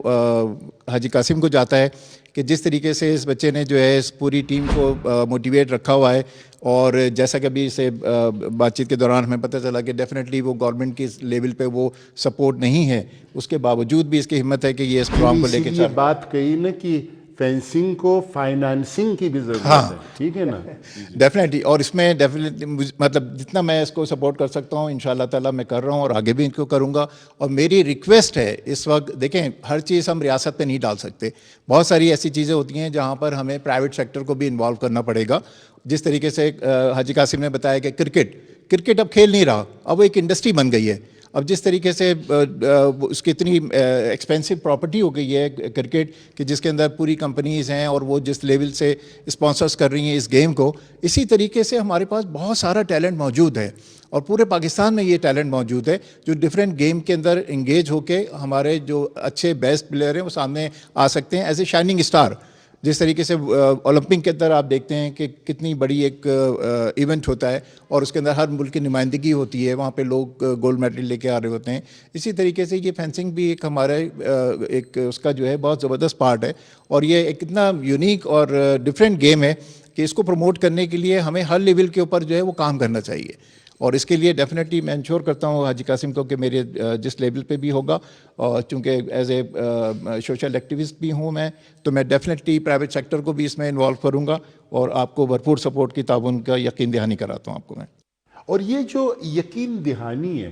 حاجی قاسم کو جاتا ہے کہ جس طریقے سے اس بچے نے جو ہے اس پوری ٹیم کو موٹیویٹ رکھا ہوا ہے. اور جیسا کہ ابھی سے بات چیت کے دوران ہمیں پتہ چلا کہ ڈیفینیٹلی وہ گورنمنٹ کی لیول پہ وہ سپورٹ نہیں ہے، اس کے باوجود بھی اس کی ہمت ہے کہ یہ اس پروگرام کو لے کے یہ بات کہی نا کہ فینسنگ کو فائنانسنگ کی بھی ضرورت ہے، ٹھیک ہے نا؟ ڈیفینیٹلی. اور اس میں ڈیفینیٹلی مطلب جتنا میں اس کو سپورٹ کر سکتا ہوں انشاءاللہ تعالیٰ میں کر رہا ہوں اور آگے بھی ان کو کروں گا. اور میری ریکویسٹ ہے اس وقت، دیکھیں ہر چیز ہم ریاست پہ نہیں ڈال سکتے، بہت ساری ایسی چیزیں ہوتی ہیں جہاں پر ہمیں پرائیویٹ سیکٹر کو بھی انوالو کرنا پڑے گا. جس طریقے سے حاجی قاسم نے بتایا کہ کرکٹ اب کھیل نہیں رہا، اب وہ ایک انڈسٹری بن گئی ہے. اب جس طریقے سے اس کی اتنی ایکسپینسو پراپرٹی ہو گئی ہے کرکٹ کہ جس کے اندر پوری کمپنیز ہیں اور وہ جس لیول سے اسپانسرز کر رہی ہیں اس گیم کو، اسی طریقے سے ہمارے پاس بہت سارا ٹیلنٹ موجود ہے اور پورے پاکستان میں یہ ٹیلنٹ موجود ہے جو ڈفرینٹ گیم کے اندر انگیج ہو کے ہمارے جو اچھے بیسٹ پلیئر ہیں وہ سامنے آ سکتے ہیں ایز اے شائننگ اسٹار. جس طریقے سے اولمپک کے اندر آپ دیکھتے ہیں کہ کتنی بڑی ایک ایونٹ ہوتا ہے اور اس کے اندر ہر ملک کی نمائندگی ہوتی ہے، وہاں پہ لوگ گولڈ میڈل لے کے آ رہے ہوتے ہیں. اسی طریقے سے یہ فینسنگ بھی ایک ہمارا ایک اس کا جو ہے بہت زبردست پارٹ ہے اور یہ ایک اتنا یونیک اور ڈفرینٹ گیم ہے کہ اس کو پروموٹ کرنے کے لیے ہمیں ہر لیول کے اوپر جو ہے وہ کام کرنا چاہیے. اور اس کے لیے ڈیفینیٹلی میں انشور کرتا ہوں حاجی قاسم کو کہ میرے جس لیول پہ بھی ہوگا، اور چونکہ ایز اے سوشل ایکٹیوسٹ بھی ہوں میں، تو میں ڈیفینیٹلی پرائیویٹ سیکٹر کو بھی اس میں انوالو کروں گا اور آپ کو بھرپور سپورٹ کی تعاون کا یقین دہانی کراتا ہوں آپ کو میں. اور یہ جو یقین دہانی ہے،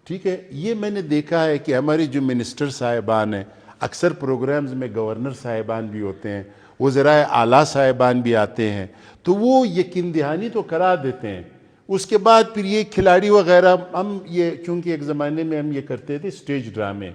ٹھیک ہے، یہ میں نے دیکھا ہے کہ ہمارے جو منسٹر صاحبان ہیں، اکثر پروگرامز میں گورنر صاحبان بھی ہوتے ہیں، وزرائے اعلیٰ صاحبان بھی آتے ہیں، تو وہ یقین دہانی تو کرا دیتے ہیں. اس کے بعد پھر یہ کھلاڑی وغیرہ، ہم یہ چونکہ ایک زمانے میں ہم یہ کرتے تھے اسٹیج ڈرامے،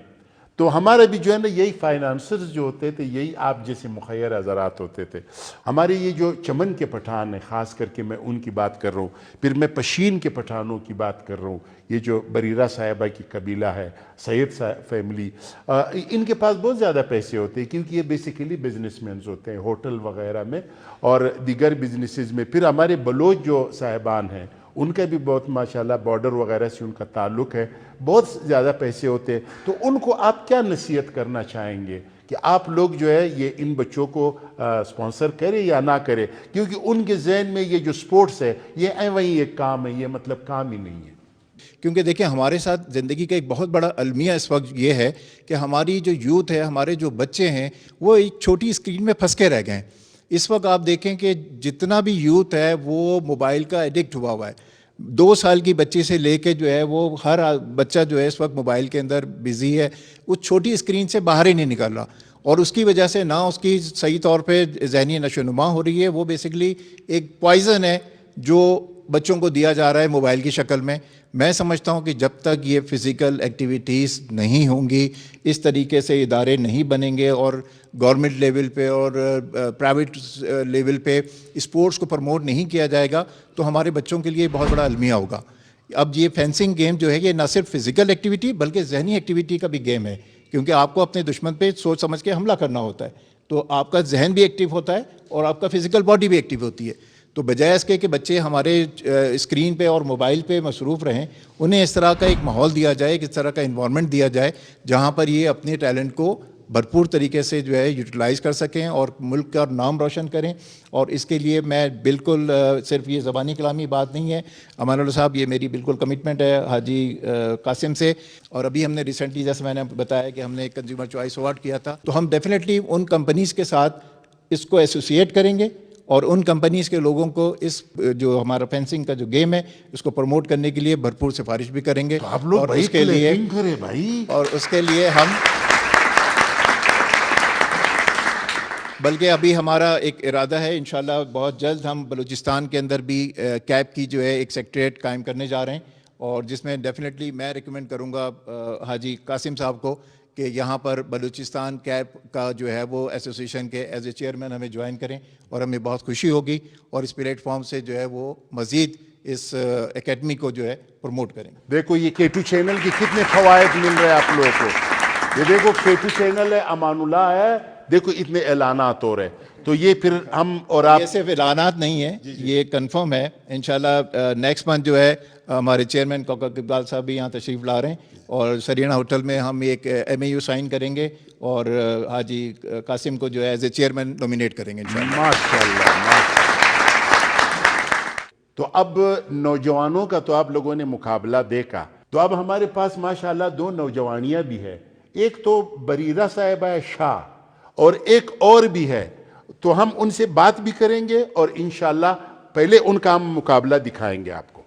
تو ہمارا بھی جو ہے نا یہی فائنانسرز جو ہوتے تھے، یہی آپ جیسے مخیر حضرات ہوتے تھے. ہمارے یہ جو چمن کے پٹھان ہیں، خاص کر کے میں ان کی بات کر رہا ہوں، پھر میں پشین کے پٹھانوں کی بات کر رہا ہوں، یہ جو بریرہ صاحبہ کی قبیلہ ہے، سید فیملی، ان کے پاس بہت زیادہ پیسے ہوتے ہیں کیونکہ یہ بیسیکلی بزنس مینز ہوتے ہیں ہوٹل وغیرہ میں اور دیگر بزنسز میں. پھر ہمارے بلوچ جو صاحبان ہیں ان کا بھی بہت ماشاءاللہ بارڈر وغیرہ سے ان کا تعلق ہے، بہت زیادہ پیسے ہوتے ہیں. تو ان کو آپ کیا نصیحت کرنا چاہیں گے کہ آپ لوگ جو ہے یہ ان بچوں کو سپانسر کرے یا نہ کرے؟ کیونکہ ان کے ذہن میں یہ جو سپورٹس ہے یہ وہیں ایک کام ہے، یہ مطلب کام ہی نہیں ہے. کیونکہ دیکھیں ہمارے ساتھ زندگی کا ایک بہت بڑا المیہ اس وقت یہ ہے کہ ہماری جو یوتھ ہے، ہمارے جو بچے ہیں، وہ ایک چھوٹی اسکرین میں پھنس کے رہ گئے ہیں. اس وقت آپ دیکھیں کہ جتنا بھی یوتھ ہے وہ موبائل کا ایڈکٹ ہوا ہوا ہے. 2 سال کی بچی سے لے کے جو ہے وہ ہر بچہ جو ہے اس وقت موبائل کے اندر بزی ہے، اس چھوٹی اسکرین سے باہر ہی نہیں نکل رہا. اور اس کی وجہ سے نہ اس کی صحیح طور پہ ذہنی نشو و نما ہو رہی ہے، وہ بیسیکلی ایک پوائزن ہے جو بچوں کو دیا جا رہا ہے موبائل کی شکل میں. میں سمجھتا ہوں کہ جب تک یہ فزیکل ایکٹیویٹیز نہیں ہوں گی، اس طریقے سے ادارے نہیں بنیں گے اور گورنمنٹ لیول پہ اور پرائیویٹ لیول پہ اسپورٹس کو پروموٹ نہیں کیا جائے گا تو ہمارے بچوں کے لیے بہت بڑا المیہ ہوگا. اب یہ فینسنگ گیم جو ہے یہ نہ صرف فزیکل ایکٹیویٹی بلکہ ذہنی ایکٹیویٹی کا بھی گیم ہے، کیونکہ آپ کو اپنے دشمن پہ سوچ سمجھ کے حملہ کرنا ہوتا ہے، تو آپ کا ذہن بھی ایکٹیو ہوتا ہے اور آپ کا فزیکل باڈی بھی ایکٹیو ہوتی ہے. تو بجائے اس کے کہ بچے ہمارے اسکرین پہ اور موبائل پہ مصروف رہیں، انہیں اس طرح کا ایک ماحول دیا جائے، اس طرح کا انوائرمنٹ دیا جائے جہاں پر یہ اپنے ٹیلنٹ کو بھرپور طریقے سے جو ہے یوٹیلائز کر سکیں اور ملک کا نام روشن کریں. اور اس کے لیے میں بالکل صرف یہ زبانی کلامی بات نہیں ہے امان اللہ صاحب, یہ میری بالکل کمٹمنٹ ہے حاجی قاسم سے. اور ابھی ہم نے ریسنٹلی جیسے میں نے بتایا کہ ہم نے ایک کنزیومر چوائس ایوارڈ کیا تھا, تو ہم ڈیفینیٹلی ان کمپنیز کے ساتھ اس کو ایسوسیٹ کریں گے اور ان کمپنیز کے لوگوں کو اس جو ہمارا فینسنگ کا جو گیم ہے اس کو پروموٹ کرنے کے لیے بھرپور سفارش بھی کریں گے. آپ لوگ اور بھائی اس کے لیے clapping کریں بھائی. اور اس کے لیے ہم بلکہ ابھی ہمارا ایک ارادہ ہے انشاءاللہ بہت جلد ہم بلوچستان کے اندر بھی کیپ کی جو ہے ایک سیکٹریٹ قائم کرنے جا رہے ہیں, اور جس میں ڈیفینیٹلی میں ریکمینڈ کروں گا حاجی قاسم صاحب کو کہ یہاں پر بلوچستان کیپ کا جو ہے وہ ایسوسیشن کے ایز اے چیئرمین ہمیں جوائن کریں, اور ہمیں بہت خوشی ہوگی, اور اس پلیٹ فارم سے جو ہے وہ مزید اس اکیڈمی کو جو ہے پروموٹ کریں. دیکھو یہ K2 چینل کے کتنے فوائد مل رہے ہیں آپ لوگوں کو. یہ دیکھو K2 چینل ہے, امان اللہ ہے, دیکھو اتنے اعلانات ہو رہے. تو یہ پھر ہم اور آپ یہ صرف اعلانات نہیں ہیں, یہ کنفرم ہے انشاءاللہ. نیکسٹ منتھ جو ہے ہمارے چیئرمین کوکر اقبال صاحب بھی یہاں تشریف لا رہے ہیں, اور سرینا ہوٹل میں ہم ایک MAU سائن کریں گے اور حاجی قاسم کو جو ہے ایز اے چیئرمین نومینیٹ کریں گے انشاءاللہ. ماشاءاللہ. تو اب نوجوانوں کا تو آپ لوگوں نے مقابلہ دیکھا, تو اب ہمارے پاس ماشاءاللہ 2 نوجوانیاں بھی ہے. ایک تو بریرہ صاحبہ شاہ اور ایک اور بھی ہے, تو ہم ان سے بات بھی کریں گے اور انشاءاللہ پہلے ان کا ہم مقابلہ دکھائیں گے آپ کو.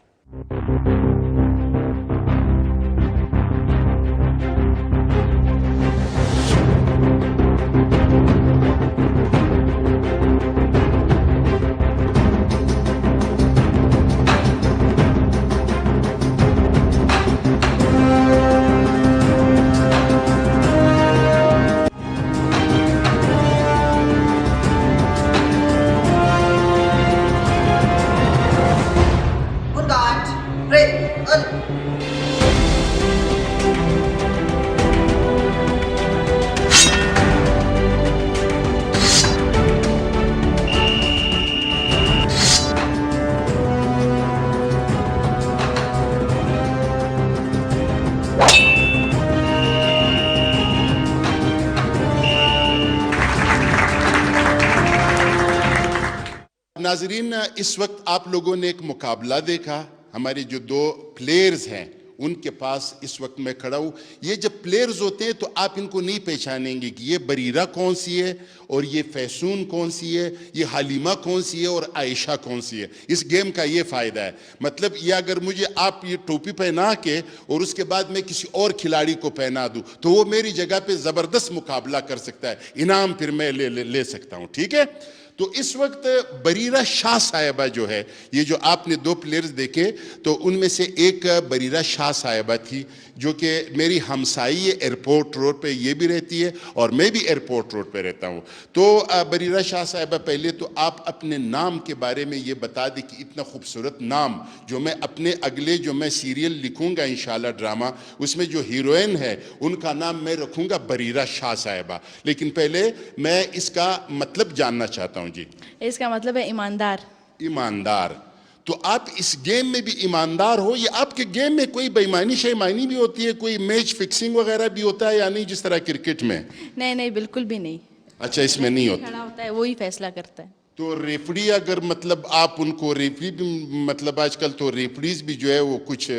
ناظرین, اس وقت آپ لوگوں نے ایک مقابلہ دیکھا. ہمارے جو 2 پلیئرز ہیں ان کے پاس اس وقت میں کھڑا ہوں. یہ جب پلیئرز ہوتے ہیں تو آپ ان کو نہیں پہچانیں گے کہ یہ بریرہ کون سی ہے اور یہ فیسون کون سی ہے, یہ حلیمہ کون سی ہے اور عائشہ کون سی ہے. اس گیم کا یہ فائدہ ہے, مطلب یہ اگر مجھے آپ یہ ٹوپی پہنا کے اور اس کے بعد میں کسی اور کھلاڑی کو پہنا دوں تو وہ میری جگہ پہ زبردست مقابلہ کر سکتا ہے, انعام پھر میں لے سکتا ہوں. ٹھیک ہے, تو اس وقت بریرہ شاہ صاحبہ جو ہے, یہ جو آپ نے 2 پلیئرز دیکھے تو ان میں سے ایک بریرہ شاہ صاحبہ تھی جو کہ میری ہمسائی ایئرپورٹ روڈ پہ یہ بھی رہتی ہے اور میں بھی ایئرپورٹ روڈ پہ رہتا ہوں. تو بریرہ شاہ صاحبہ پہلے تو آپ اپنے نام کے بارے میں یہ بتا دیں کہ اتنا خوبصورت نام جو میں اپنے اگلے جو میں سیریل لکھوں گا انشاءاللہ ڈرامہ, اس میں جو ہیروئن ہے ان کا نام میں رکھوں گا بریرہ شاہ صاحبہ. لیکن پہلے میں اس کا مطلب جاننا چاہتا ہوں. جی, اس کا مطلب ہے ایماندار. ایماندار. تو آپ اس گیم میں بھی ایماندار ہو, یا آپ کے گیم میں کوئی بےمانی شیمانی بھی ہوتی ہے, کوئی میچ فکسنگ وغیرہ بھی ہوتا ہے یا نہیں جس طرح کرکٹ میں؟ نہیں بالکل بھی نہیں. اچھا, اس میں نہیں ہوتا. کھڑا ہوتا ہے وہی فیصلہ کرتا ہے. تو ریفری اگر مطلب آپ ان کو ریفری بھی مطلب آج کل تو ریفریز بھی جو ہے وہ کچھ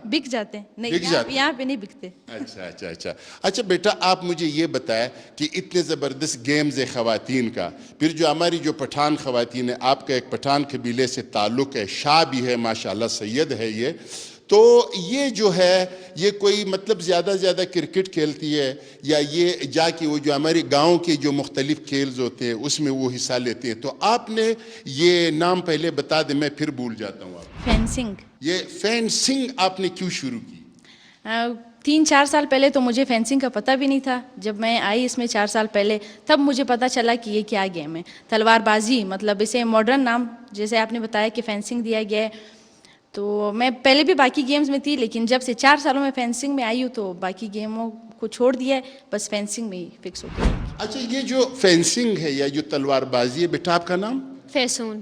بک جاتے ہیں. نہیں, یہاں پہ نہیں بکتے. اچھا بیٹا, آپ مجھے یہ بتایا کہ اتنے زبردست گیمز ہے خواتین کا, پھر جو ہماری جو پٹھان خواتین ہے, آپ کا ایک پٹھان قبیلے سے تعلق ہے, شاہ بھی ہے ماشاءاللہ, سید ہے یہ, تو یہ جو ہے یہ کوئی مطلب زیادہ کرکٹ کھیلتی ہے یا یہ جا کے وہ جو ہمارے گاؤں کے جو مختلف کھیلز ہوتے ہیں اس میں وہ حصہ لیتے ہیں؟ تو آپ نے یہ نام پہلے بتا دیں, میں پھر بھول جاتا ہوں. آپ فینسنگ. یہ فینسنگ آپ نے کیوں شروع کی؟ 3-4 سال پہلے تو مجھے فینسنگ کا پتہ بھی نہیں تھا. جب میں آئی اس میں 4 سال پہلے, تب مجھے پتہ چلا کہ یہ کیا گیم ہے. تلوار بازی, مطلب اسے ماڈرن نام جیسے آپ نے بتایا کہ فینسنگ دیا گیا ہے. تو میں پہلے بھی باقی گیمز میں تھی, لیکن جب سے 4 سالوں میں فینسنگ میں آئی ہوں تو باقی گیموں کو چھوڑ دیا ہے, بس فینسنگ میں ہی فکس ہو گیا. اچھا, یہ جو فینسنگ ہے یا جو تلوار بازی ہے, بیٹا آپ کا نام؟ فیسون.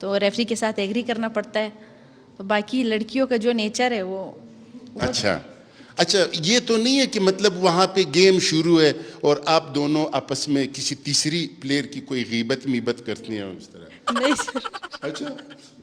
تو ریفری کے ساتھ ایگری کرنا پڑتا ہے. تو باقی لڑکیوں کا جو نیچر ہے وہ اچھا یہ تو نہیں ہے کہ مطلب وہاں پہ گیم شروع ہے اور آپ دونوں آپس میں کسی تیسری پلیئر کی کوئی غیبت میبت کرتے ہیں اس طرح؟ نہیں سر. اچھا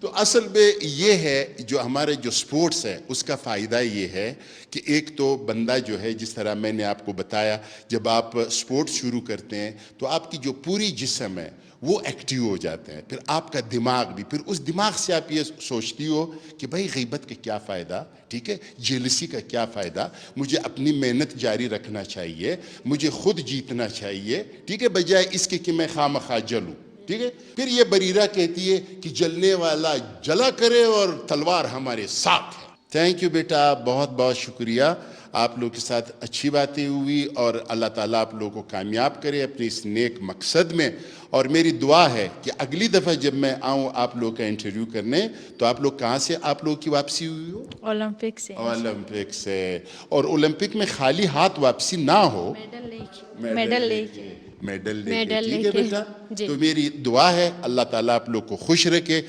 تو اصل میں یہ ہے جو ہمارے جو سپورٹس ہے اس کا فائدہ یہ ہے کہ ایک تو بندہ جو ہے جس طرح میں نے آپ کو بتایا جب آپ سپورٹس شروع کرتے ہیں تو آپ کی جو پوری جسم ہے وہ ایکٹیو ہو جاتے ہیں, پھر آپ کا دماغ بھی, پھر اس دماغ سے آپ یہ سوچتی ہو کہ بھائی غیبت کا کیا فائدہ, ٹھیک ہے, جیلسی کا کیا فائدہ, مجھے اپنی محنت جاری رکھنا چاہیے, مجھے خود جیتنا چاہیے, ٹھیک ہے, بجائے اس کے کہ میں خواہ مخواہ جلوں. ٹھیک ہے, پھر یہ بریرہ کہتی ہے کہ جلنے والا جلا کرے اور تلوار ہمارے ساتھ ہے. تھینک یو بیٹا, بہت بہت شکریہ. آپ لوگ کے ساتھ اچھی باتیں ہوئی اور اللہ تعالیٰ آپ لوگوں کو کامیاب کرے اپنے اس نیک مقصد میں. اور میری دعا ہے کہ اگلی دفعہ جب میں آؤں آپ لوگ کا انٹرویو کرنے تو آپ لوگ کہاں سے آپ لوگ کی واپسی ہوئی ہو؟ اولمپک سے. اولمپک سے. اور اولمپک میں خالی ہاتھ واپسی نہ ہو, میڈل لے کے. میڈل لے کے. ٹھیک ہے بیٹا, تو میری دعا ہے اللہ تعالیٰ آپ لوگ کو خوش رکھے.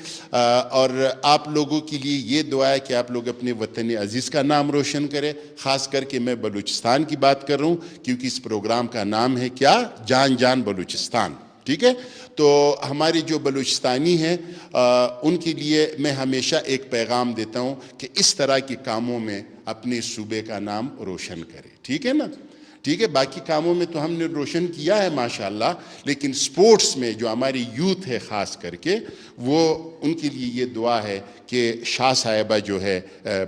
اور آپ لوگوں کے لیے یہ دعا ہے کہ آپ لوگ اپنے وطن عزیز کا نام روشن کریں. خاص کر کے میں بلوچستان کی بات کر رہا ہوں کیونکہ اس پروگرام کا نام ہے کیا, جان جان بلوچستان. ٹھیک ہے, تو ہمارے جو بلوچستانی ہیں ان کے لیے میں ہمیشہ ایک پیغام دیتا ہوں کہ اس طرح کے کاموں میں اپنے صوبے کا نام روشن کرے. ٹھیک ہے نا, ٹھیک ہے. باقی کاموں میں تو ہم نے روشن کیا ہے ماشاءاللہ, لیکن سپورٹس میں جو ہماری یوتھ ہے خاص کر کے, وہ ان کے لیے یہ دعا ہے کہ شاہ صاحبہ جو ہے,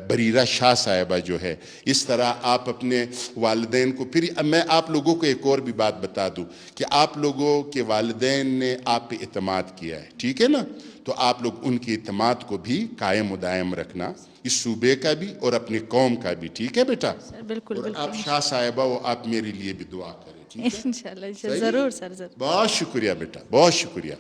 بریرہ شاہ صاحبہ جو ہے, اس طرح آپ اپنے والدین کو, پھر میں آپ لوگوں کو ایک اور بھی بات بتا دوں کہ آپ لوگوں کے والدین نے آپ پہ اعتماد کیا ہے, ٹھیک ہے نا, تو آپ لوگ ان کے اعتماد کو بھی قائم و دائم رکھنا, اس صوبے کا بھی اور اپنی قوم کا بھی. ٹھیک ہے بیٹا, بالکل اور آپ شاہ صاحبہ وہ آپ میرے لیے بھی دعا کریں. ٹھیک ہے, انشاءاللہ ضرور سر, ضرور. بہت شکریہ بیٹا, بہت شکریہ.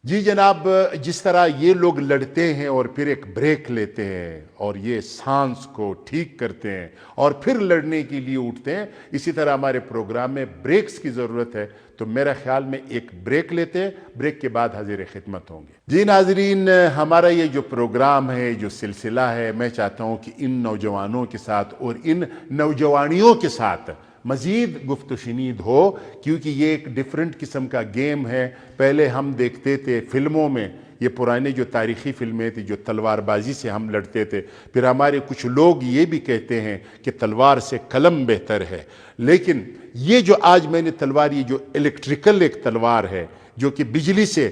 جی جناب, جس طرح یہ لوگ لڑتے ہیں اور پھر ایک بریک لیتے ہیں اور یہ سانس کو ٹھیک کرتے ہیں اور پھر لڑنے کے لیے اٹھتے ہیں, اسی طرح ہمارے پروگرام میں بریکس کی ضرورت ہے. تو میرا خیال میں ایک بریک لیتے ہیں, بریک کے بعد حاضر خدمت ہوں گے. جی ناظرین, ہمارا یہ جو پروگرام ہے, جو سلسلہ ہے, میں چاہتا ہوں کہ ان نوجوانوں کے ساتھ اور ان نوجوانیوں کے ساتھ مزید گفت و شنید ہو, کیونکہ یہ ایک ڈیفرنٹ قسم کا گیم ہے. پہلے ہم دیکھتے تھے فلموں میں, یہ پرانے جو تاریخی فلمیں تھیں جو تلوار بازی سے ہم لڑتے تھے, پھر ہمارے کچھ لوگ یہ بھی کہتے ہیں کہ تلوار سے قلم بہتر ہے. لیکن یہ جو آج میں نے تلوار, یہ جو الیکٹریکل ایک تلوار ہے جو کہ بجلی سے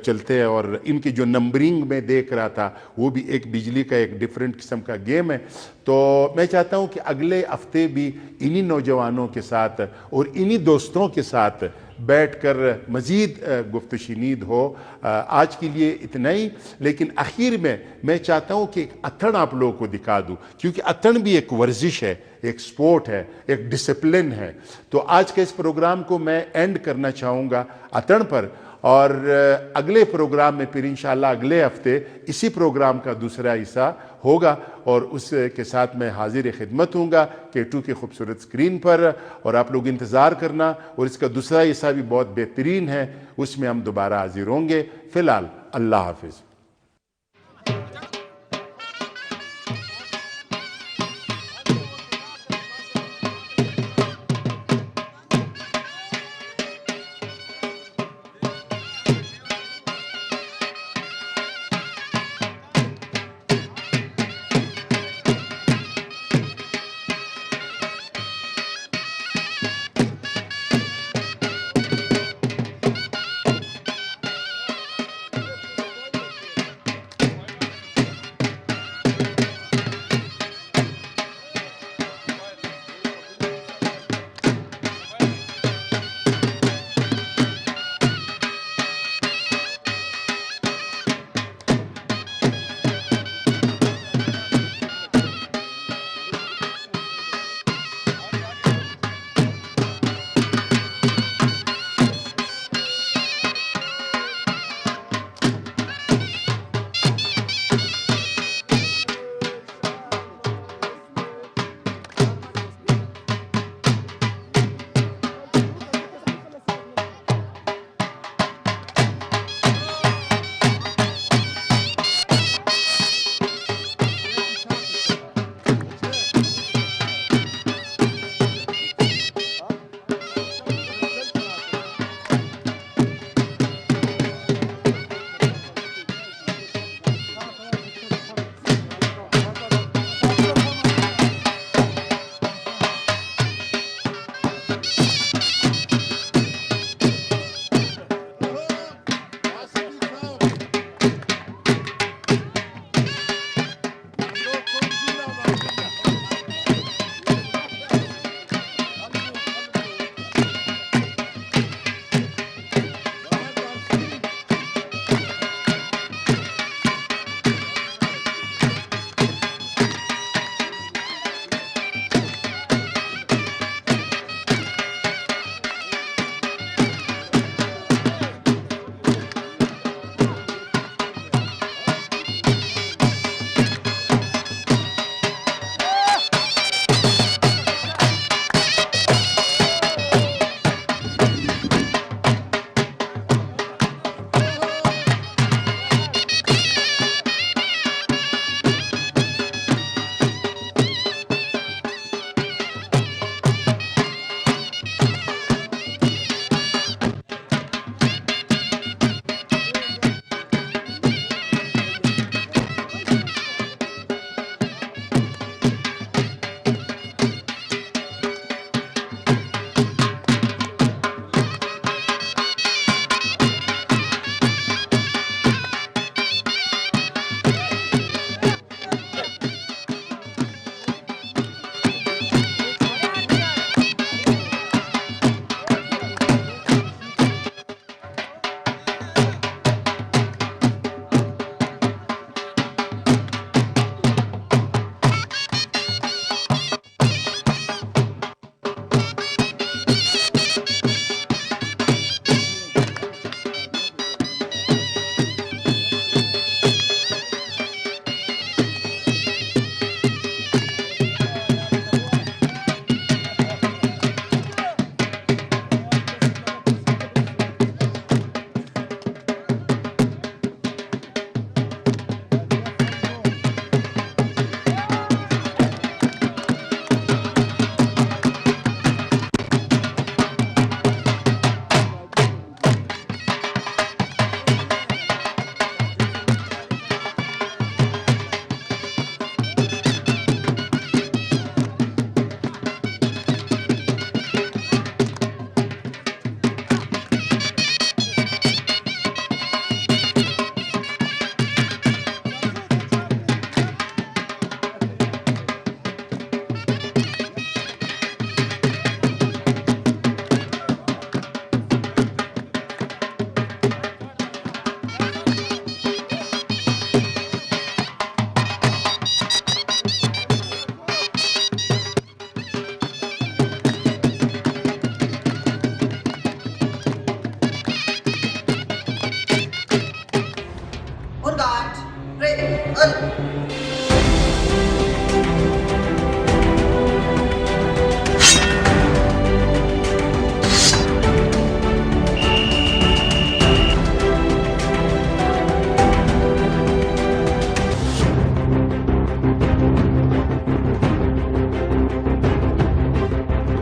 چلتے ہیں, اور ان کی جو نمبرنگ میں دیکھ رہا تھا وہ بھی ایک بجلی کا ایک ڈیفرنٹ قسم کا گیم ہے. تو میں چاہتا ہوں کہ اگلے ہفتے بھی انہی نوجوانوں کے ساتھ اور انہی دوستوں کے ساتھ بیٹھ کر مزید گفت و شنید ہو. آج کے لیے اتنا ہی, لیکن آخر میں چاہتا ہوں کہ ایک اتھن آپ لوگوں کو دکھا دوں, کیونکہ اتھن بھی ایک ورزش ہے, ایک سپورٹ ہے, ایک ڈسپلن ہے. تو آج کے اس پروگرام کو میں اینڈ کرنا چاہوں گا اتھن پر, اور اگلے پروگرام میں پھر انشاءاللہ اگلے ہفتے اسی پروگرام کا دوسرا حصہ ہوگا, اور اس کے ساتھ میں حاضر خدمت ہوں گا K2 کی خوبصورت سکرین پر, اور آپ لوگ انتظار کرنا. اور اس کا دوسرا حصہ بھی بہت بہترین ہے, اس میں ہم دوبارہ حاضر ہوں گے. فی الحال اللہ حافظ.